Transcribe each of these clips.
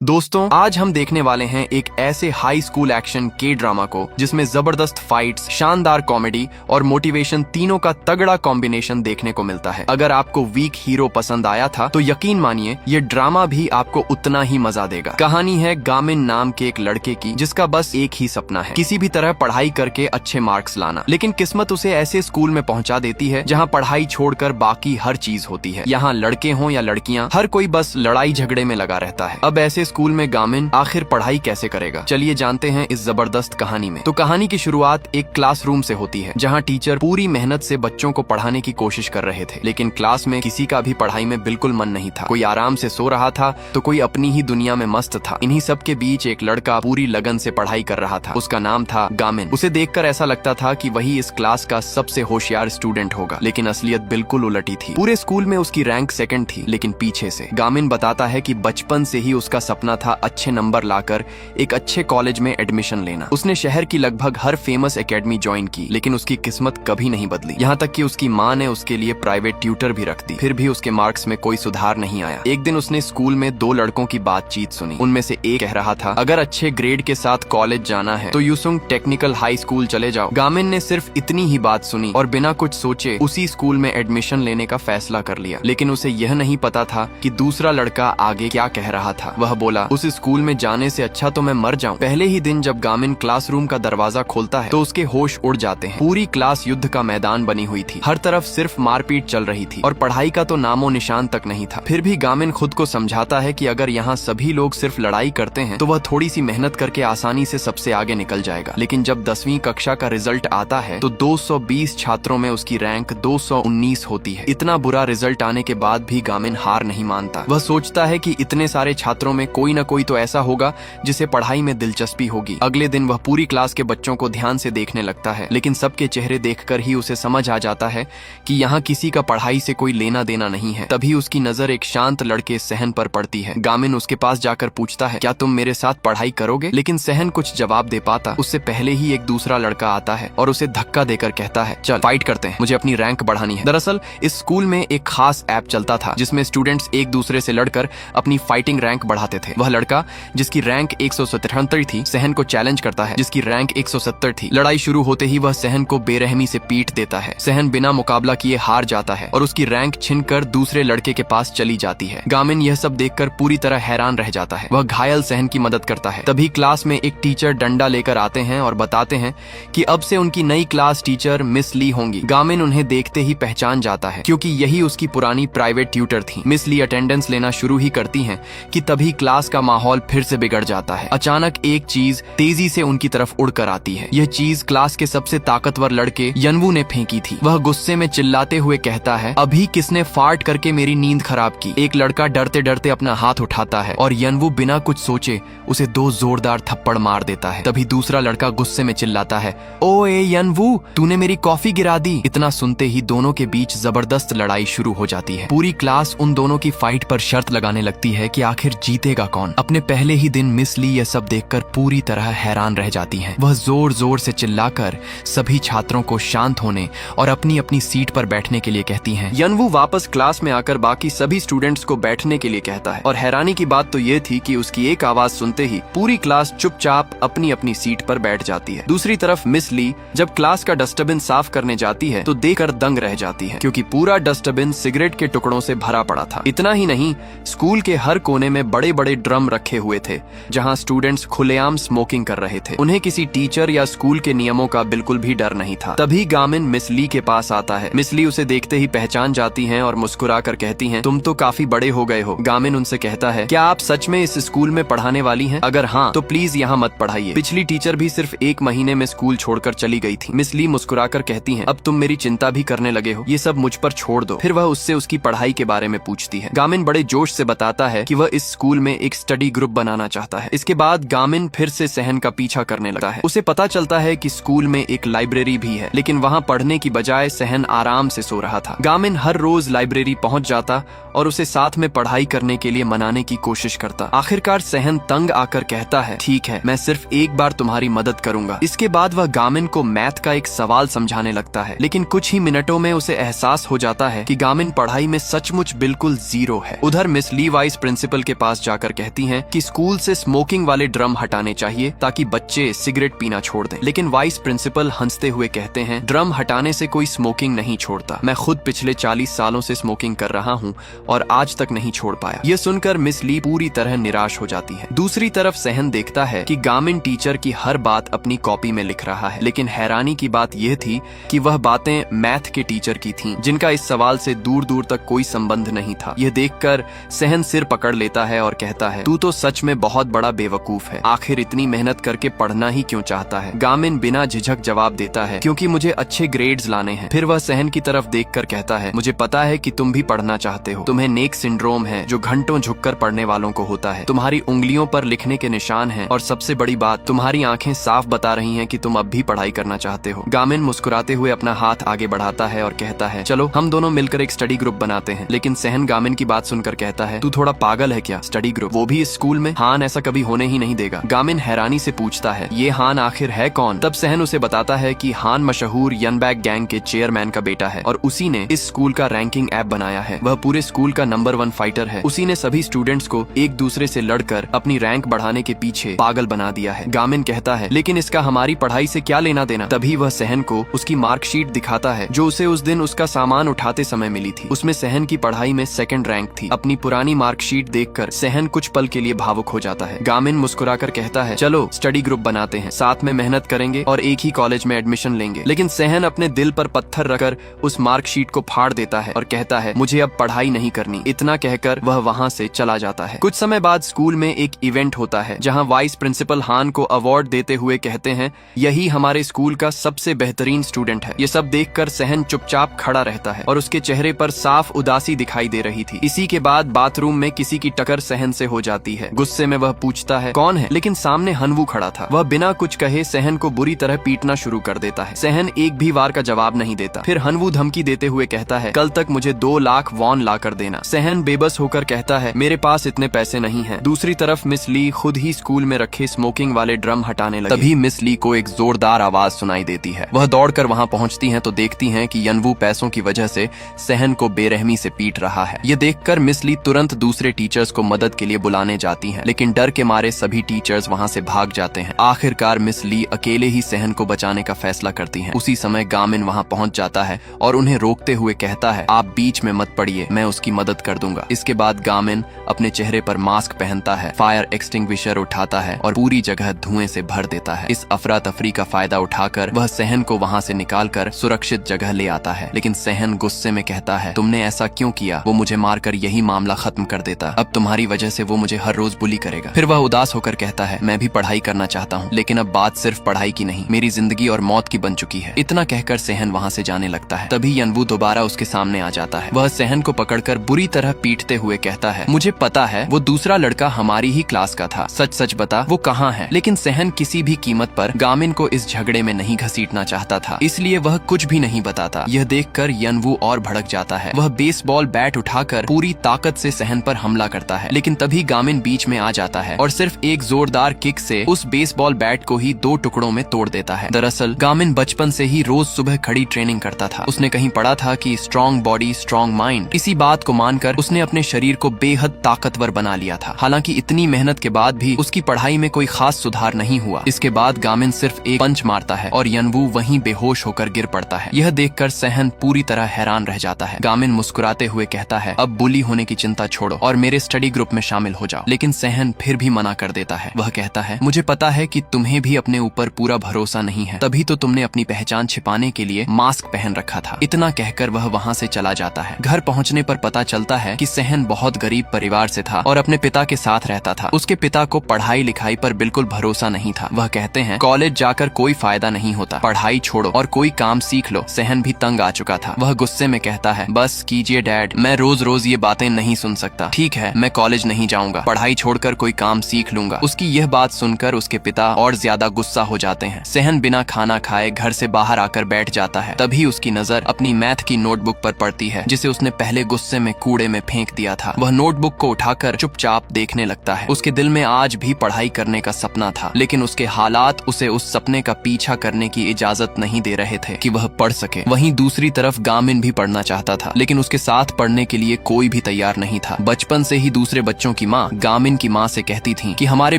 दोस्तों, आज हम देखने वाले हैं एक ऐसे हाई स्कूल एक्शन के ड्रामा को जिसमें जबरदस्त फाइट्स, शानदार कॉमेडी और मोटिवेशन तीनों का तगड़ा कॉम्बिनेशन देखने को मिलता है। अगर आपको वीक हीरो पसंद आया था तो यकीन मानिए ये ड्रामा भी आपको उतना ही मजा देगा। कहानी है गामिन नाम के एक लड़के की जिसका बस एक ही सपना है, किसी भी तरह पढ़ाई करके अच्छे मार्क्स लाना। लेकिन किस्मत उसे ऐसे स्कूल में पहुंचा देती है जहां पढ़ाई छोड़कर बाकी हर चीज होती है। यहाँ लड़के हों या लड़कियां, हर कोई बस लड़ाई झगड़े में लगा रहता है। अब ऐसे स्कूल में गामिन आखिर पढ़ाई कैसे करेगा, चलिए जानते हैं इस जबरदस्त कहानी में। तो कहानी की शुरुआत एक क्लासरूम से होती है जहां टीचर पूरी मेहनत से बच्चों को पढ़ाने की कोशिश कर रहे थे। लेकिन क्लास में किसी का भी पढ़ाई में बिल्कुल मन नहीं था। कोई आराम से सो रहा था तो कोई अपनी ही दुनिया में मस्त था। इन्हीं सब के बीच एक लड़का पूरी लगन से पढ़ाई कर रहा था। उसका नाम था गामिन। उसे देखकर ऐसा लगता था कि वही इस क्लास का सबसे होशियार स्टूडेंट होगा, लेकिन असलियत बिल्कुल उलटी थी। पूरे स्कूल में उसकी रैंक सेकंड थी, लेकिन पीछे से। गामिन बताता है कि बचपन से ही उसका सपना था अच्छे नंबर लाकर एक अच्छे कॉलेज में एडमिशन लेना। उसने शहर की लगभग हर फेमस एकेडमी ज्वाइन की, लेकिन उसकी किस्मत कभी नहीं बदली। यहाँ तक कि उसकी माँ ने उसके लिए प्राइवेट ट्यूटर भी रख दी, फिर भी उसके मार्क्स में कोई सुधार नहीं आया। एक दिन उसने स्कूल में दो लड़कों की बातचीत सुनी। उनमें से एक कह रहा था, अगर अच्छे ग्रेड के साथ कॉलेज जाना है तो यूसुंग टेक्निकल हाई स्कूल चले जाओ। गामिन ने सिर्फ इतनी ही बात सुनी और बिना कुछ सोचे उसी स्कूल में एडमिशन लेने का फैसला कर लिया। लेकिन उसे यह नहीं पता था कि दूसरा लड़का आगे क्या कह रहा था। वह बोला, उस स्कूल में जाने से अच्छा तो मैं मर जाऊं। पहले ही दिन जब गामिन क्लासरूम का दरवाजा खोलता है तो उसके होश उड़ जाते हैं। पूरी क्लास युद्ध का मैदान बनी हुई थी। हर तरफ सिर्फ मारपीट चल रही थी और पढ़ाई का तो नामो निशान तक नहीं था। फिर भी गामिन खुद को समझाता है कि अगर यहाँ सभी लोग सिर्फ लड़ाई करते हैं तो वह थोड़ी सी मेहनत करके आसानी से सबसे आगे निकल जाएगा। लेकिन जब 10वीं कक्षा का रिजल्ट आता है तो 220 छात्रों में उसकी रैंक 219 होती है। इतना बुरा रिजल्ट आने के बाद भी गामिन हार नहीं मानता। वह सोचता है कि इतने सारे छात्रों में कोई न कोई तो ऐसा होगा जिसे पढ़ाई में दिलचस्पी होगी। अगले दिन वह पूरी क्लास के बच्चों को ध्यान से देखने लगता है, लेकिन सबके चेहरे देखकर ही उसे समझ आ जाता है कि यहाँ किसी का पढ़ाई से कोई लेना देना नहीं है। तभी उसकी नजर एक शांत लड़के सहन पर पड़ती है। गामिन उसके पास जाकर पूछता है, क्या तुम मेरे साथ पढ़ाई करोगे? लेकिन सहन कुछ जवाब दे पाता उससे पहले ही एक दूसरा लड़का आता है और उसे धक्का देकर कहता है, चल फाइट करते हैं, मुझे अपनी रैंक बढ़ानी है। दरअसल इस स्कूल में एक खास ऐप चलता था जिसमें स्टूडेंट्स एक दूसरे से लड़कर अपनी फाइटिंग रैंक बढ़ाते थे। वह लड़का जिसकी रैंक 177 थी सहन को चैलेंज करता है जिसकी रैंक 170 थी। लड़ाई शुरू होते ही वह सहन को बेरहमी से पीट देता है। सहन बिना मुकाबला किए हार जाता है और उसकी रैंक छिनकर दूसरे लड़के के पास चली जाती है। गामिन यह सब देखकर पूरी तरह हैरान रह जाता है। वह घायल सहन की मदद करता है। तभी क्लास में एक टीचर डंडा लेकर आते हैं और बताते हैं कि अब से उनकी नई क्लास टीचर मिस ली होंगी। गामिन उन्हें देखते ही पहचान जाता है क्योंकि यही उसकी पुरानी प्राइवेट ट्यूटर थी। मिस ली अटेंडेंस लेना शुरू ही करती हैं कि तभी क्लास का माहौल फिर से बिगड़ जाता है। अचानक एक चीज तेजी से उनकी तरफ उड़कर आती है। यह चीज क्लास के सबसे ताकतवर लड़के यनवू ने फेंकी थी। वह गुस्से में चिल्लाते हुए कहता है, अभी किसने फार्ट करके मेरी नींद खराब की? एक लड़का डरते डरते अपना हाथ उठाता है और यनवू बिना कुछ सोचे उसे 2 जोरदार थप्पड़ मार देता है। तभी दूसरा लड़का गुस्से में चिल्लाता है, ओए यनवू, तूने मेरी कॉफी गिरा दी। इतना सुनते ही दोनों के बीच जबरदस्त लड़ाई शुरू हो जाती है। पूरी क्लास उन दोनों की फाइट पर शर्त लगाने लगती है कि आखिर जीतेगा कौन। अपने पहले ही दिन मिस ली यह सब देखकर पूरी तरह हैरान रह जाती हैं। वह जोर जोर से चिल्लाकर सभी छात्रों को शांत होने और अपनी अपनी सीट पर बैठने के लिए कहती हैं। यनवू वापस क्लास में आकर बाकी सभी स्टूडेंट्स को बैठने के लिए कहता है और हैरानी की बात तो ये थी कि उसकी एक आवाज सुनते ही पूरी क्लास चुपचाप अपनी अपनी सीट पर बैठ जाती है। दूसरी तरफ मिस ली जब क्लास का डस्टबिन साफ करने जाती है तो देखकर दंग रह जाती है क्योंकि पूरा डस्टबिन सिगरेट के टुकड़ों से भरा पड़ा था। इतना ही नहीं, स्कूल के हर कोने में बड़े बड़े ड्रम रखे हुए थे जहां स्टूडेंट्स खुलेआम स्मोकिंग कर रहे थे। उन्हें किसी टीचर या स्कूल के नियमों का बिल्कुल भी डर नहीं था। तभी गामिन मिस ली के पास आता है। मिस ली उसे देखते ही पहचान जाती हैं और मुस्कुराकर कहती हैं, तुम तो काफी बड़े हो गए हो। गामिन उनसे कहता है, क्या आप सच में इस स्कूल में पढ़ाने वाली हैं? अगर हाँ तो प्लीज यहाँ मत पढ़ाइए। पिछली टीचर भी सिर्फ 1 महीने में स्कूल छोड़कर चली गई थी। मिस ली मुस्कुराकर कहती हैं, अब तुम मेरी चिंता भी करने लगे हो, ये सब मुझ पर छोड़ दो। फिर वह उससे उसकी पढ़ाई के बारे में पूछती है। गामिन बड़े जोश से बताता है कि वह इस स्कूल में एक स्टडी ग्रुप बनाना चाहता है। इसके बाद गामिन फिर से सहन का पीछा करने लगता है। उसे पता चलता है कि स्कूल में एक लाइब्रेरी भी है, लेकिन वहाँ पढ़ने की बजाय सहन आराम से सो रहा था। गामिन हर रोज लाइब्रेरी पहुँच जाता और उसे साथ में पढ़ाई करने के लिए मनाने की कोशिश करता। आखिरकार सहन तंग आकर कहता है, ठीक है, मैं सिर्फ एक बार तुम्हारी मदद करूंगा। इसके बाद वह गामिन को मैथ का एक सवाल समझाने लगता है, लेकिन कुछ ही मिनटों में उसे एहसास हो जाता है कि गामिन पढ़ाई में सचमुच बिल्कुल जीरो है। उधर मिस ली वाइस प्रिंसिपल के पास जाकर आकर कहती हैं कि स्कूल से स्मोकिंग वाले ड्रम हटाने चाहिए ताकि बच्चे सिगरेट पीना छोड़ दें। लेकिन वाइस प्रिंसिपल हंसते हुए कहते हैं, ड्रम हटाने से कोई स्मोकिंग नहीं छोड़ता। मैं खुद पिछले 40 सालों से स्मोकिंग कर रहा हूँ और आज तक नहीं छोड़ पाया। यह सुनकर मिस ली पूरी तरह निराश हो जाती है। दूसरी तरफ सहन देखता है कि गामिन टीचर की हर बात अपनी कॉपी में लिख रहा है, लेकिन हैरानी की बात यह थी कि वह बातें मैथ के टीचर की थीं, जिनका इस सवाल से दूर दूर तक कोई संबंध नहीं था। यह देखकर सहन सिर पकड़ लेता है और कहता है, तू तो सच में बहुत बड़ा बेवकूफ है। आखिर इतनी मेहनत करके पढ़ना ही क्यों चाहता है? गामिन बिना झिझक जवाब देता है, क्योंकि मुझे अच्छे ग्रेड्स लाने हैं। फिर वह सहन की तरफ देखकर कहता है, मुझे पता है कि तुम भी पढ़ना चाहते हो। तुम्हें नेक सिंड्रोम है जो घंटों झुककर पढ़ने वालों को होता है। तुम्हारी उंगलियों पर लिखने के निशान हैं और सबसे बड़ी बात, तुम्हारी आंखें साफ बता रही हैं कि तुम अब भी पढ़ाई करना चाहते हो। गामिन मुस्कुराते हुए अपना हाथ आगे बढ़ाता है और कहता है, चलो हम दोनों मिलकर एक स्टडी ग्रुप बनाते हैं। लेकिन सहन गामिन की बात सुनकर कहता है, तू थोड़ा पागल है क्या? स्टडी ग्रुप, वो भी इस स्कूल में? हान ऐसा कभी होने ही नहीं देगा। गामिन हैरानी से पूछता है, ये हान आखिर है कौन? तब सहन उसे बताता है कि हान मशहूर यनबैग गैंग के चेयरमैन का बेटा है और उसी ने इस स्कूल का रैंकिंग ऐप बनाया है। वह पूरे स्कूल का नंबर 1 फाइटर है। उसी ने सभी स्टूडेंट्स को एक दूसरे से लड़कर अपनी रैंक बढ़ाने के पीछे पागल बना दिया है। गामिन कहता है, लेकिन इसका हमारी पढ़ाई से क्या लेना देना? तभी वह सहन को उसकी मार्कशीट दिखाता है जो उसे उस दिन उसका सामान उठाते समय मिली थी। उसमें सहन की पढ़ाई में 2nd रैंक थी। अपनी पुरानी मार्कशीट देखकर सहन कुछ पल के लिए भावुक हो जाता है। गामिन मुस्कुराकर कहता है, चलो स्टडी ग्रुप बनाते हैं, साथ में मेहनत करेंगे और एक ही कॉलेज में एडमिशन लेंगे। लेकिन सहन अपने दिल पर पत्थर रखकर उस मार्कशीट को फाड़ देता है और कहता है, मुझे अब पढ़ाई नहीं करनी। इतना कहकर वह वहाँ से चला जाता है। कुछ समय बाद स्कूल में एक इवेंट होता है जहाँ वाइस प्रिंसिपल हान को अवार्ड देते हुए कहते हैं, यही हमारे स्कूल का सबसे बेहतरीन स्टूडेंट है। ये सब देखकर सहन चुपचाप खड़ा रहता है और उसके चेहरे पर साफ उदासी दिखाई दे रही थी। इसी के बाद बाथरूम में किसी की टक्कर सहन से हो जाती है। गुस्से में वह पूछता है, कौन है? लेकिन सामने हनवू खड़ा था। वह बिना कुछ कहे सहन को बुरी तरह पीटना शुरू कर देता है। सहन एक भी वार का जवाब नहीं देता। फिर हनवू धमकी देते हुए कहता है, कल तक मुझे 2 लाख वॉन ला कर देना। सहन बेबस होकर कहता है, मेरे पास इतने पैसे नहीं हैं। दूसरी तरफ मिस ली खुद ही स्कूल में रखे स्मोकिंग वाले ड्रम हटाने लगे। तभी मिस ली को एक जोरदार आवाज सुनाई देती है। वह दौड़कर वहां पहुंचती हैं तो देखती हैं कि यनवू पैसों की वजह से सहन को बेरहमी से पीट रहा है। ये देखकर मिस ली तुरंत दूसरे टीचर्स को मदद के लिए बुलाने जाती हैं, लेकिन डर के मारे सभी टीचर्स वहां से भाग जाते हैं। आखिरकार मिस ली अकेले ही सहन को बचाने का फैसला करती हैं। उसी समय गामिन वहां पहुंच जाता है और उन्हें रोकते हुए कहता है, आप बीच में मत पड़िए, मैं उसकी मदद कर दूंगा। इसके बाद गामिन अपने चेहरे पर मास्क पहनता है, फायर एक्सटिंग्विशर उठाता है और पूरी जगह धुएं से भर देता है। इस अफरा तफरी का फायदा उठाकर वह सहन को वहां से निकालकर सुरक्षित जगह ले आता है। लेकिन सहन गुस्से में कहता है, तुमने ऐसा क्यों किया? वो मुझे मारकर यही मामला खत्म कर देता। अब तुम्हारी वजह से वो मुझे हर रोज बुली करेगा। फिर वह उदास होकर कहता है, मैं भी पढ़ाई करना चाहता हूँ, लेकिन अब बात सिर्फ पढ़ाई की नहीं, मेरी जिंदगी और मौत की बन चुकी है। इतना कहकर सहन वहाँ से जाने लगता है। तभी यनवू दोबारा उसके सामने आ जाता है। वह सहन को पकड़कर बुरी तरह पीटते हुए कहता है, मुझे पता है वो दूसरा लड़का हमारी ही क्लास का था, सच सच बता वो कहाँ है? लेकिन सहन किसी भी कीमत पर गामिन को इस झगड़े में नहीं घसीटना चाहता था, इसलिए वह कुछ भी नहीं बताता। यह देखकर यनवू और भड़क जाता है। वह बेसबॉल बैट उठाकर पूरी ताकत से सहन पर हमला करता है, लेकिन तभी गामिन बीच में आ जाता है और सिर्फ एक जोरदार किक से उस बेसबॉल बैट को ही 2 टुकड़ों में तोड़ देता है। दरअसल गामिन बचपन से ही रोज सुबह खड़ी ट्रेनिंग करता था। उसने कहीं पढ़ा था कि स्ट्रॉन्ग बॉडी स्ट्रॉन्ग माइंड। इसी बात को मानकर उसने अपने शरीर को बेहद ताकतवर बना लिया था। हालांकि इतनी मेहनत के बाद भी उसकी पढ़ाई में कोई खास सुधार नहीं हुआ। इसके बाद गामिन सिर्फ एक पंच मारता है और यनवू वहीं बेहोश होकर गिर पड़ता है। यह देखकर सहन पूरी तरह हैरान रह जाता है। गामिन मुस्कुराते हुए कहता है, अब बुली होने की चिंता छोड़ो और मेरे स्टडी ग्रुप में शामिल हो जाओ। लेकिन सहन फिर भी मना कर देता है। वह कहता है, मुझे पता है कि तुम्हें भी अपने ऊपर पूरा भरोसा नहीं है, तभी तो तुमने अपनी पहचान छिपाने के लिए मास्क पहन रखा था। इतना कहकर वह वहाँ से चला जाता है। घर पहुँचने पर पता चलता है कि सहन बहुत गरीब परिवार से था और अपने पिता के साथ रहता था। उसके पिता को पढ़ाई लिखाई पर बिल्कुल भरोसा नहीं था। वह कहते हैं, कॉलेज जाकर कोई फायदा नहीं होता, पढ़ाई छोड़ो और कोई काम सीख लो। सहन भी तंग आ चुका था। वह गुस्से में कहता है, बस कीजिए डैड, मैं रोज रोज ये बातें नहीं सुन सकता। ठीक है, मैं कॉलेज नहीं जाऊंगा, पढ़ाई छोड़कर कोई काम सीख लूंगा। उसकी यह बात सुनकर उसके पिता और ज्यादा गुस्सा हो जाते हैं। सहन बिना खाना खाए घर से बाहर आकर बैठ जाता है। तभी उसकी नजर अपनी मैथ की नोटबुक पर पड़ती है, जिसे उसने पहले गुस्से में कूड़े में फेंक दिया था। वह नोटबुक को उठाकर चुपचाप देखने लगता है। उसके दिल में आज भी पढ़ाई करने का सपना था, लेकिन उसके हालात उसे उस सपने का पीछा करने की इजाजत नहीं दे रहे थे कि वह पढ़ सके। वहीं दूसरी तरफ गामिन भी पढ़ना चाहता था, लेकिन उसके साथ पढ़ने के लिए कोई भी तैयार नहीं था। बचपन से ही दूसरे बच्चों की माँ गामिन की माँ से कहती थी कि हमारे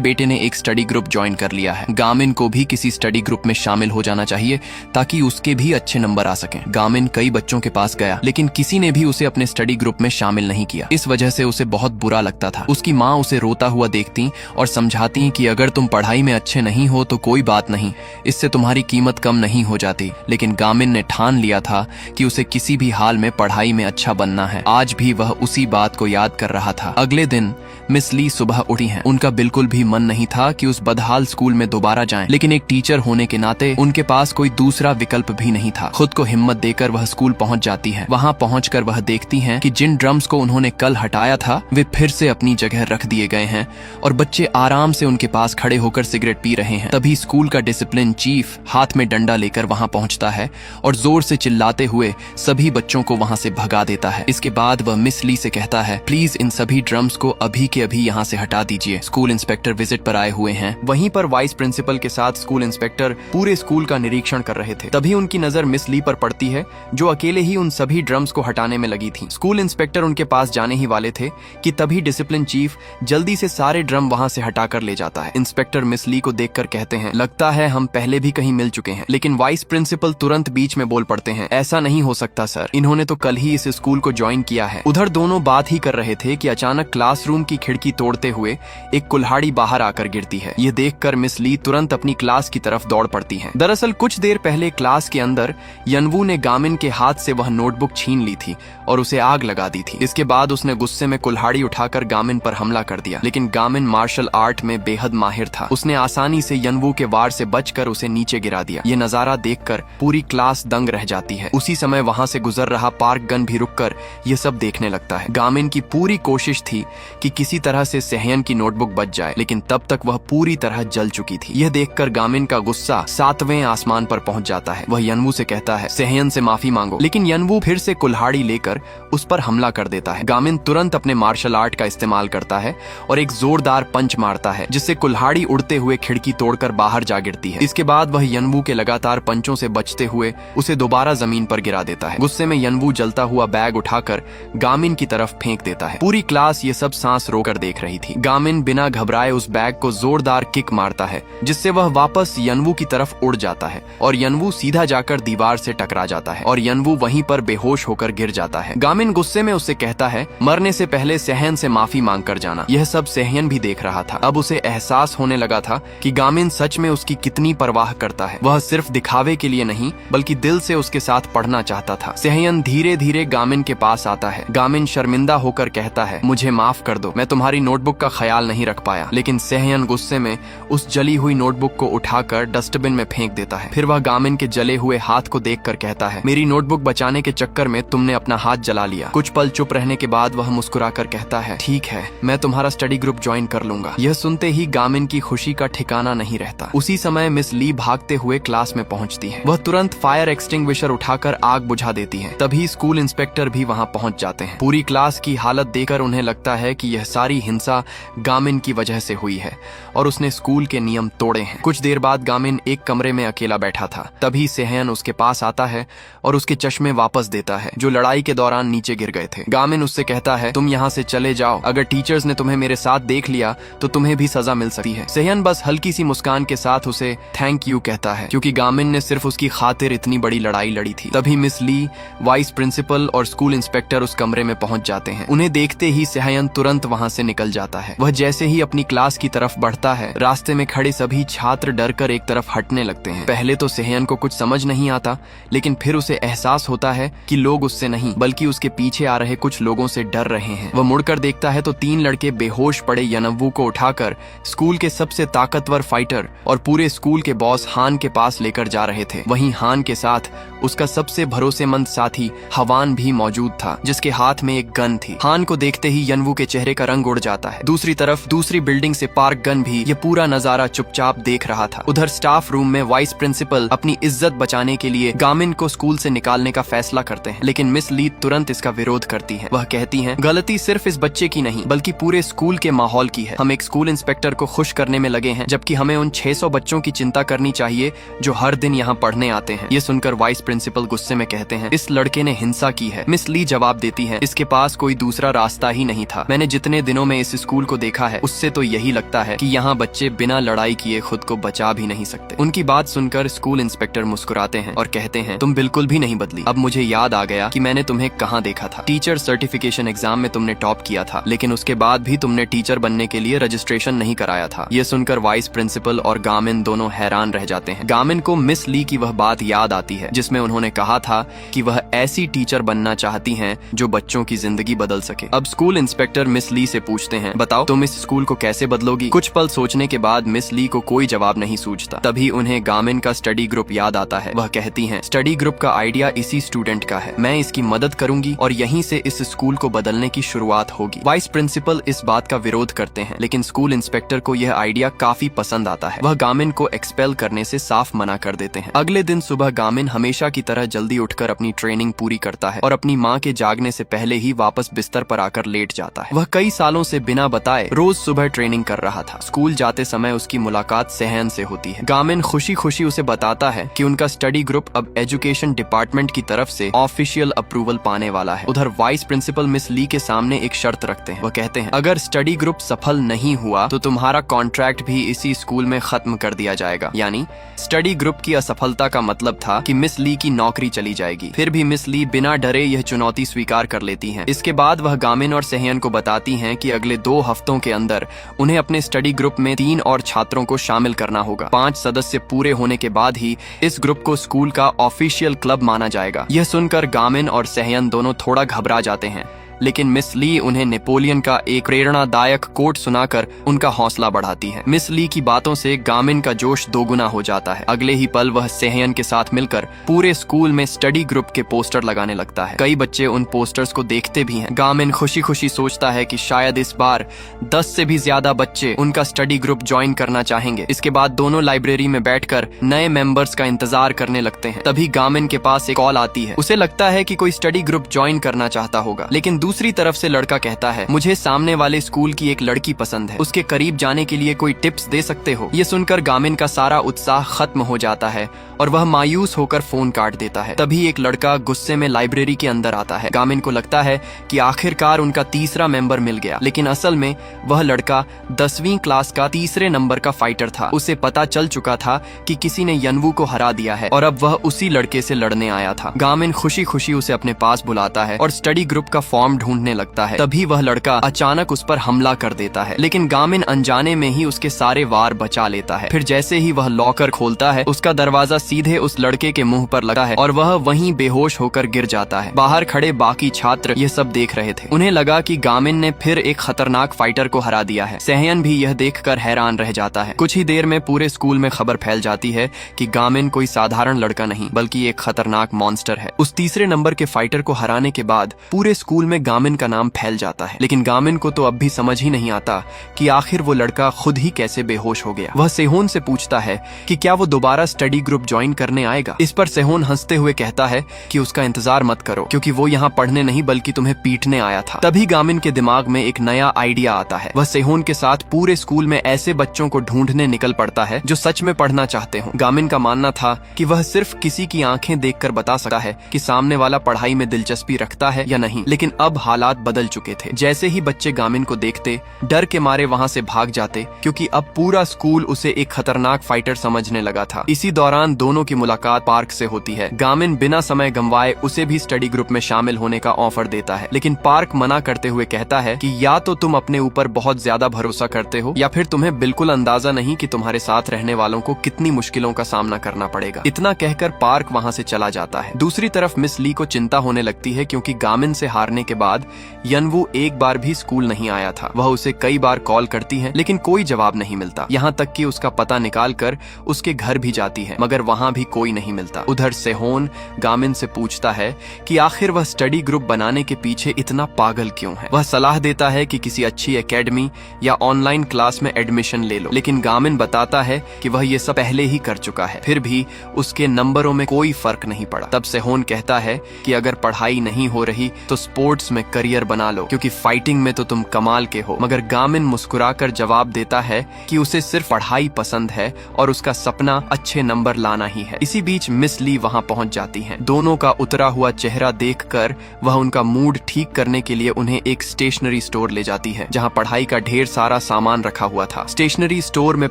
बेटे ने एक स्टडी ग्रुप ज्वाइन कर लिया है, गामिन को भी किसी स्टडी ग्रुप में शामिल हो जाना चाहिए ताकि उसके भी अच्छे नंबर आ सकें। गामिन कई बच्चों के पास गया लेकिन किसी ने भी उसे अपने स्टडी ग्रुप में शामिल नहीं किया। इस वजह से उसे बहुत बुरा लगता था। उसकी माँ उसे रोता हुआ देखती और समझाती कि अगर तुम पढ़ाई में अच्छे नहीं हो तो कोई बात नहीं, इससे तुम्हारी कीमत कम नहीं हो जाती। लेकिन गामिन ने ठान लिया था कि उसे किसी भी हाल में पढ़ाई में अच्छा बनना है। आज भी वह उसी बात को याद कर रहा था। अगले दिन मिस ली सुबह उठी हैं। उनका बिल्कुल भी मन नहीं था कि उस बदहाल स्कूल में दोबारा जाएं, लेकिन एक टीचर होने के नाते उनके पास कोई दूसरा विकल्प भी नहीं था। खुद को हिम्मत देकर वह स्कूल पहुंच जाती हैं। वहां पहुंचकर वह देखती हैं कि जिन ड्रम्स को उन्होंने कल हटाया था वे फिर से अपनी जगह रख दिए गए हैं और बच्चे आराम से उनके पास खड़े होकर सिगरेट पी रहे हैं। तभी स्कूल का डिसिप्लिन चीफ हाथ में डंडा लेकर वहां पहुंचता है और जोर से चिल्लाते हुए सभी बच्चों को वहां से भगा देता है। इसके बाद वह मिस ली से कहता है, प्लीज इन सभी ड्रम्स को अभी के अभी यहाँ से हटा दीजिए। स्कूल इंस्पेक्टर विजिट पर आए हुए हैं। वहीं पर वाइस प्रिंसिपल के साथ स्कूल इंस्पेक्टर पूरे स्कूल का निरीक्षण कर रहे थे। तभी उनकी नजर मिस ली पर पड़ती है जो अकेले ही उन सभी ड्रम्स को हटाने में लगी थी। स्कूल इंस्पेक्टर उनके पास जाने ही वाले थे कि तभी डिसिप्लिन चीफ जल्दी से सारे ड्रम वहां से हटाकर ले जाता है। इंस्पेक्टर मिस ली को देखकर कहते हैं, लगता है हम पहले भी कहीं मिल चुके हैं। लेकिन वाइस प्रिंसिपल तुरंत बीच में बोल पड़ते हैं, ऐसा नहीं हो सकता सर, इन्होंने तो कल ही इस स्कूल को ज्वाइन किया है। उधर दोनों बात ही कर रहे थे कि अचानक क्लासरूम की खिड़की तोड़ते हुए एक कुल्हाड़ी बाहर आकर गिरती है। यह देखकर मिस ली तुरंत अपनी क्लास की तरफ दौड़ पड़ती हैं। दरअसल कुछ देर पहले क्लास के अंदर यनवू ने गामिन के हाथ से वह नोटबुक छीन ली थी और उसे आग लगा दी थी। इसके बाद उसने गुस्से में कुल्हाड़ी उठाकर गामिन पर हमला कर दिया। लेकिन गामिन मार्शल आर्ट में बेहद माहिर था। उसने आसानी से यनवू के वार से बचकर उसे नीचे गिरा दिया। ये नजारा देखकर पूरी क्लास दंग रह जाती है। उसी समय वहां से गुजर रहा पार्क गन भी रुककर ये सब देखने लगता है। गामिन की पूरी कोशिश थी कि किसी तरह से सेहयन की नोटबुक बच जाए, लेकिन तब तक वह पूरी तरह जल चुकी थी। यह देखकर गामिन का गुस्सा 7वें आसमान पर पहुंच जाता है। वह यनवू से कहता है, सेहयन से माफी मांगो। लेकिन यनवू फिर से कुल्हाड़ी लेकर उस पर हमला कर देता है। गामिन तुरंत अपने मार्शल आर्ट का इस्तेमाल करता है और एक जोरदार पंच मारता है जिससे कुल्हाड़ी उड़ते हुए खिड़की तोड़कर बाहर जा गिरती है। इसके बाद वह यनवू के लगातार पंचों से बचते हुए उसे दोबारा जमीन पर गिरा देता है। गुस्से में यनवू जलता हुआ बैग उठाकर गामिन की तरफ फेंक देता है। पूरी क्लास ये सब सांस रोकर देख रही थी। गामिन बिना घबराए उस बैग को जोरदार किक मारता है जिससे वह वापस यनवू की तरफ उड़ जाता है और यनवू सीधा जाकर दीवार से टकरा जाता है और यनवू वहीं पर बेहोश होकर गिर जाता है। गामिन गुस्से में उससे कहता है, मरने से पहले सेहयन से माफी मांग कर जाना। यह सब सेहयन भी देख रहा था। अब उसे एहसास होने लगा था कि गामिन सच में उसकी कितनी परवाह करता है। वह सिर्फ दिखावे के लिए नहीं बल्कि दिल से उसके साथ पढ़ना चाहता था। सेहयन धीरे धीरे गामिन के पास आता है। गामिन शर्मिंदा होकर कहता है, मुझे माफ कर दो, मैं तुम्हारी नोटबुक का ख्याल नहीं रख पाया। लेकिन सेहयन गुस्से में उस जली हुई नोटबुक को उठाकर डस्टबिन में फेंक देता है। फिर वह गामिन के जले हुए हाथ को देखकर कहता है, मेरी नोटबुक बचाने के चक्कर में तुमने अपना हाथ जला लिया। कुछ पल चुप रहने के बाद वह मुस्कुराकर कहता है, ठीक है, मैं तुम्हारा स्टडी ग्रुप ज्वाइन कर लूंगा। यह सुनते ही गामिन की खुशी का ठिकाना नहीं रहता। उसी समय मिस ली भागते हुए क्लास में पहुंचती है। वह तुरंत फायर एक्सटिंग्विशर उठाकर आग बुझा देती है। तभी स्कूल इंस्पेक्टर भी वहां पहुंच जाते हैं। पूरी क्लास की हालत देखकर उन्हें लगता है कि यह सारी हिंसा गामिन की वजह से हुई है और उसने स्कूल के नियम तोड़े हैं। कुछ देर बाद गामिन एक कमरे में अकेला बैठा था। तभी सेहयन उसके पास आता है और उसके चश्मे वापस देता है जो लड़ाई के दौरान नीचे गिर गए थे। गामिन उससे कहता है, तुम यहाँ से चले जाओ, अगर टीचर्स ने तुम्हें मेरे साथ देख लिया तो तुम्हें भी सजा मिल सकती है। सेहयन बस हल्की सी मुस्कान के साथ उसे थैंक यू कहता है क्योंकि गामिन ने सिर्फ उसकी खातिर इतनी बड़ी लड़ाई लड़ी थी। तभी मिस ली, वाइस प्रिंसिपल और स्कूल इंस्पेक्टर उस कमरे में पहुंच जाते हैं। उन्हें देखते ही सेहयन तुरंत वहां से निकल जाता है। वह जैसे ही अपनी क्लास की तरफ बढ़ता है, रास्ते में खड़े सभी छात्र डरकर एक तरफ हटने लगते हैं। पहले तो सेहयन को कुछ समझ नहीं आता, लेकिन फिर उसे एहसास होता है कि लोग उससे नहीं बल्कि उसके पीछे आ रहे कुछ लोगों से डर रहे हैं। वह मुड़कर देखता है तो 3 लड़के बेहोश पड़े यनवू को उठाकर स्कूल के सबसे ताकतवर फाइटर और पूरे स्कूल के बॉस हान के पास लेकर जा रहे थे। वहीं हान के साथ उसका सबसे भरोसेमंद साथी हवान भी मौजूद था जिसके हाथ में एक गन थी। हान को देखते ही यनवू के चेहरे का रंग उड़ जाता है। दूसरी तरफ दूसरी बिल्डिंग से पार्क गन भी ये पूरा नजारा चुपचाप देख रहा था। उधर स्टाफ रूम में वाइस प्रिंसिपल अपनी इज्जत बचाने के लिए गामिन को स्कूल से निकालने का फैसला करते हैं, लेकिन मिस ली तुरंत इसका विरोध करती है। वह कहती हैं, गलती सिर्फ इस बच्चे की नहीं बल्कि पूरे स्कूल के माहौल की है। हम एक स्कूल इंस्पेक्टर को खुश करने में लगे हैं जबकि हमें उन 600 बच्चों की चिंता करनी चाहिए जो हर दिन यहाँ पढ़ने आते हैं। ये सुनकर वाइस प्रिंसिपल गुस्से में कहते हैं, इस लड़के ने हिंसा की है। मिस ली जवाब देती है, इसके पास कोई दूसरा रास्ता ही नहीं था। मैंने जितने जितने दिनों में इस स्कूल को देखा है उससे तो यही लगता है कि यहाँ बच्चे बिना लड़ाई किए खुद को बचा भी नहीं सकते। उनकी बात सुनकर स्कूल इंस्पेक्टर मुस्कुराते हैं और कहते हैं, तुम बिल्कुल भी नहीं बदली। अब मुझे याद आ गया कि मैंने तुम्हें कहाँ देखा था। टीचर सर्टिफिकेशन एग्जाम में तुमने टॉप किया था, लेकिन उसके बाद भी तुमने टीचर बनने के लिए रजिस्ट्रेशन नहीं कराया था। ये सुनकर वाइस प्रिंसिपल और गामिन दोनों हैरान रह जाते हैं। गामिन को मिस ली की वह बात याद आती है जिसमें उन्होंने कहा था कि वह ऐसी टीचर बनना चाहती हैं जो बच्चों की जिंदगी बदल सके। अब स्कूल इंस्पेक्टर मिस ली से पूछते हैं, बताओ तुम इस स्कूल को कैसे बदलोगी? कुछ पल सोचने के बाद मिस ली को कोई जवाब नहीं सूझता। तभी उन्हें गामिन का स्टडी ग्रुप याद आता है। वह कहती हैं, स्टडी ग्रुप का आइडिया इसी स्टूडेंट का है, मैं इसकी मदद करूंगी और यहीं से इस स्कूल को बदलने की शुरुआत होगी। वाइस प्रिंसिपल इस बात का विरोध करते हैं, लेकिन स्कूल इंस्पेक्टर को यह आइडिया काफी पसंद आता है। वह गामिन को एक्सपेल करने से साफ मना कर देते हैं। अगले दिन सुबह गामिन हमेशा की तरह जल्दी उठकर अपनी ट्रेनिंग पूरी करता है और अपनी माँ के जागने से पहले ही वापस बिस्तर पर आकर लेट जाता है। वह कई सालों से बिना बताए रोज सुबह ट्रेनिंग कर रहा था। स्कूल जाते समय उसकी मुलाकात सेहन से होती है। गामिन खुशी खुशी उसे बताता है कि उनका स्टडी ग्रुप अब एजुकेशन डिपार्टमेंट की तरफ से ऑफिशियल अप्रूवल पाने वाला है। उधर वाइस प्रिंसिपल मिस ली के सामने एक शर्त रखते हैं। वह कहते हैं, अगर स्टडी ग्रुप सफल नहीं हुआ तो तुम्हारा कॉन्ट्रैक्ट भी इसी स्कूल में खत्म कर दिया जाएगा। यानी स्टडी ग्रुप की असफलता का मतलब था कि मिस ली की नौकरी चली जाएगी। फिर भी मिस ली बिना डरे यह चुनौती स्वीकार कर लेती हैं। इसके बाद वह गामिन और सेहन को बताती हैं कि अगले 2 हफ्तों के अंदर उन्हें अपने स्टडी ग्रुप में 3 और छात्रों को शामिल करना होगा। 5 सदस्य पूरे होने के बाद ही इस ग्रुप को स्कूल का ऑफिशियल क्लब माना जाएगा। यह सुनकर गामिन और सेहन दोनों थोड़ा घबरा जाते हैं, लेकिन मिस ली उन्हें नेपोलियन का एक प्रेरणादायक कोट सुनाकर उनका हौसला बढ़ाती है। मिस ली की बातों से गामिन का जोश दोगुना हो जाता है। अगले ही पल वह सेहन के साथ मिलकर पूरे स्कूल में स्टडी ग्रुप के पोस्टर लगाने लगता है। कई बच्चे उन पोस्टर्स को देखते भी हैं। गामिन खुशी खुशी सोचता है कि शायद इस बार 10 से भी ज्यादा बच्चे उनका स्टडी ग्रुप ज्वाइन करना चाहेंगे। इसके बाद दोनों लाइब्रेरी में बैठकर नए मेंबर्स का इंतजार करने लगते हैं। तभी गामिन के पास एक कॉल आती है। उसे लगता है कि कोई स्टडी ग्रुप ज्वाइन करना चाहता होगा, लेकिन दूसरी तरफ से लड़का कहता है, मुझे सामने वाले स्कूल की एक लड़की पसंद है, उसके करीब जाने के लिए कोई टिप्स दे सकते हो? ये सुनकर गामिन का सारा उत्साह खत्म हो जाता है और वह मायूस होकर फोन काट देता है। तभी एक लड़का गुस्से में लाइब्रेरी के अंदर आता है। गामिन को लगता है कि आखिरकार उनका तीसरा मेंबर मिल गया, लेकिन असल में वह लड़का 10वीं क्लास का तीसरे नंबर का फाइटर था। उसे पता चल चुका था कि किसी ने यनवू को हरा दिया है और अब वह उसी लड़के से लड़ने आया था। गामिन खुशी खुशी उसे अपने पास बुलाता है और स्टडी ग्रुप का फॉर्म ढूंढने लगता है। तभी वह लड़का अचानक उस पर हमला कर देता है, लेकिन गामिन अनजाने में ही उसके सारे वार बचा लेता है। फिर जैसे ही वह लॉकर खोलता है, उसका दरवाजा सीधे उस लड़के के मुंह पर लगा है और वह वहीं बेहोश होकर गिर जाता है। बाहर खड़े बाकी छात्र ये सब देख रहे थे। उन्हें लगा कि गामिन ने फिर एक खतरनाक फाइटर को हरा दिया है। सेहन भी यह देखकर हैरान रह जाता है। कुछ ही देर में पूरे स्कूल में खबर फैल जाती है कि गामिन कोई साधारण लड़का नहीं बल्कि एक खतरनाक मॉन्स्टर है। उस तीसरे नंबर के फाइटर को हराने के बाद पूरे स्कूल में गामिन का नाम फैल जाता है, लेकिन गामिन को तो अब भी समझ ही नहीं आता कि आखिर वो लड़का खुद ही कैसे बेहोश हो गया। वह सेहोन से पूछता है कि क्या वो दोबारा स्टडी ग्रुप ज्वाइन करने आएगा। इस पर सेहोन हंसते हुए कहता है कि उसका इंतजार मत करो, क्योंकि वो यहाँ पढ़ने नहीं बल्कि तुम्हें पीटने आया था। तभी गामिन के दिमाग में एक नया आइडिया आता है। वह सेहोन के साथ पूरे स्कूल में ऐसे बच्चों को ढूंढने निकल पड़ता है जो सच में पढ़ना चाहते हो। गामिन का मानना था कि वह सिर्फ किसी की आंखें देखकर बता सकता है कि सामने वाला पढ़ाई में दिलचस्पी रखता है या नहीं, लेकिन अब हालात बदल चुके थे। जैसे ही बच्चे गामिन को देखते डर के मारे वहाँ से भाग जाते, क्योंकि अब पूरा स्कूल उसे एक खतरनाक फाइटर समझने लगा था। इसी दौरान दोनों की मुलाकात पार्क से होती है। गामिन बिना समय गंवाए उसे भी स्टडी ग्रुप में शामिल होने का ऑफर देता है, लेकिन पार्क मना करते हुए कहता है कि या तो तुम अपने ऊपर बहुत ज्यादा भरोसा करते हो या फिर तुम्हें बिल्कुल अंदाजा नहीं कि तुम्हारे साथ रहने वालों को कितनी मुश्किलों का सामना करना पड़ेगा। इतना कहकर पार्क वहाँ से चला जाता है। दूसरी तरफ मिस ली को चिंता होने लगती है, क्योंकि गामिन से हारने के बाद यनवू एक बार भी स्कूल नहीं आया था। वह उसे कई बार कॉल करती है, लेकिन कोई जवाब नहीं मिलता। यहाँ तक कि उसका पता निकाल कर उसके घर भी जाती है, मगर वहाँ भी कोई नहीं मिलता। उधर सेहोन गामिन से पूछता है कि आखिर वह स्टडी ग्रुप बनाने के पीछे इतना पागल क्यों है। वह सलाह देता है कि किसी अच्छी एकेडमी या ऑनलाइन क्लास में एडमिशन ले लो, लेकिन गामिन बताता है कि वह ये सब पहले ही कर चुका है। फिर भी उसके नंबरों में कोई फर्क नहीं पड़ा। तब सेहोन कहता है कि अगर पढ़ाई नहीं हो रही तो स्पोर्ट्स उसमें करियर बना लो क्योंकि फाइटिंग में तो तुम कमाल के हो। मगर गामिन मुस्कुराकर जवाब देता है कि उसे सिर्फ पढ़ाई पसंद है और उसका सपना अच्छे नंबर लाना ही है। इसी बीच मिस ली वहां पहुंच जाती हैं। दोनों का उतरा हुआ चेहरा देखकर वह उनका मूड ठीक करने के लिए उन्हें एक स्टेशनरी स्टोर ले जाती है जहां पढ़ाई का ढेर सारा सामान रखा हुआ था। स्टेशनरी स्टोर में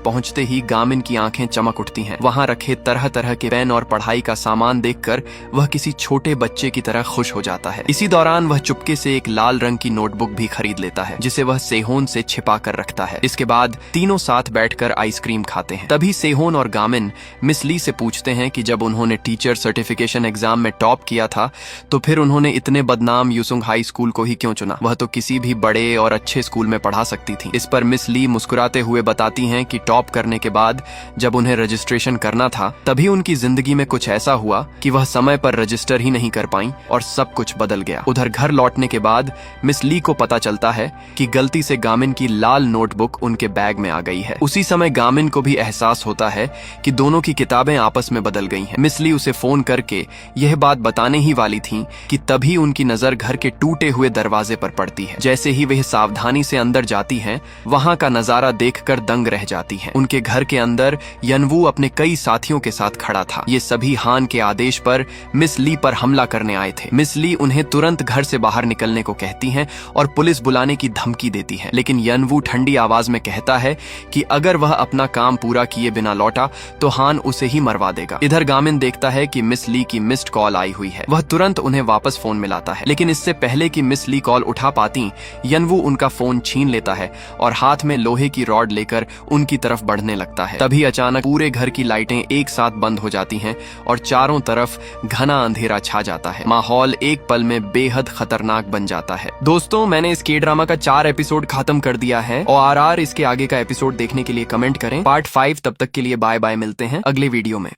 पहुंचते ही गामिन की आंखें चमक उठती हैं। वहां रखे तरह तरह के पेन और पढ़ाई का सामान देखकर वह किसी छोटे बच्चे की तरह खुश हो जाता है। इसी दौरान वह चुपके से एक लाल रंग की नोटबुक भी खरीद लेता है जिसे वह सेहोन से छिपा कर रखता है। इसके बाद तीनों साथ बैठकर आइसक्रीम खाते हैं। तभी सेहोन और गामिन मिस ली से पूछते हैं कि जब उन्होंने टीचर सर्टिफिकेशन एग्जाम में टॉप किया था तो फिर उन्होंने इतने बदनाम यूसुंग हाई स्कूल को ही क्यों चुना? वह तो किसी भी बड़े और अच्छे स्कूल में पढ़ा सकती थी। इस पर मिस ली मुस्कुराते हुए बताती हैं कि टॉप करने के बाद जब उन्हें रजिस्ट्रेशन करना था तभी उनकी जिंदगी में कुछ ऐसा हुआ कि वह समय पर रजिस्टर ही नहीं कर पाई और सब कुछ बदल गया। उधर घर लौटने के बाद मिस ली को पता चलता है कि गलती से गामिन की लाल नोटबुक उनके बैग में आ गई है। उसी समय गामिन को भी एहसास होता है कि दोनों की किताबें आपस में बदल गई हैं। मिस ली उसे फोन करके यह बात बताने ही वाली थी कि तभी उनकी नजर घर के टूटे हुए दरवाजे पर पड़ती है। जैसे ही वह सावधानी से अंदर जाती हैं, वहां का नजारा देखकर दंग रह जाती हैं। उनके घर के अंदर यनवू अपने कई साथियों के साथ खड़ा था। ये सभी हान के आदेश पर मिस ली पर हमला करने आए थे। मिस ली उन्हें तुरंत घर से बाहर निकलने को कहती हैं और पुलिस बुलाने की धमकी देती है। लेकिन यनवू ठंडी आवाज में कहता है कि अगर वह अपना काम पूरा किए बिना लौटा तो हान उसे ही मरवा देगा। इधर गामिन देखता है कि मिस ली की मिस्ड कॉल आई हुई है। वह तुरंत उन्हें वापस फोन मिलाता है, लेकिन इससे पहले कि मिस ली कॉल उठा पाती यनवू उनका फोन छीन लेता है और हाथ में लोहे की रॉड लेकर उनकी तरफ बढ़ने लगता है। तभी अचानक पूरे घर की लाइटें एक साथ बंद हो जाती हैं और चारों तरफ घना अंधेरा छा जाता है। माहौल एक पल में बेहद खतरनाक बन जाता है। दोस्तों, मैंने इस के ड्रामा का 4 एपिसोड खत्म कर दिया है और RR इसके आगे का एपिसोड देखने के लिए कमेंट करें। पार्ट 5 तब तक के लिए बाय बाय। मिलते हैं अगले वीडियो में।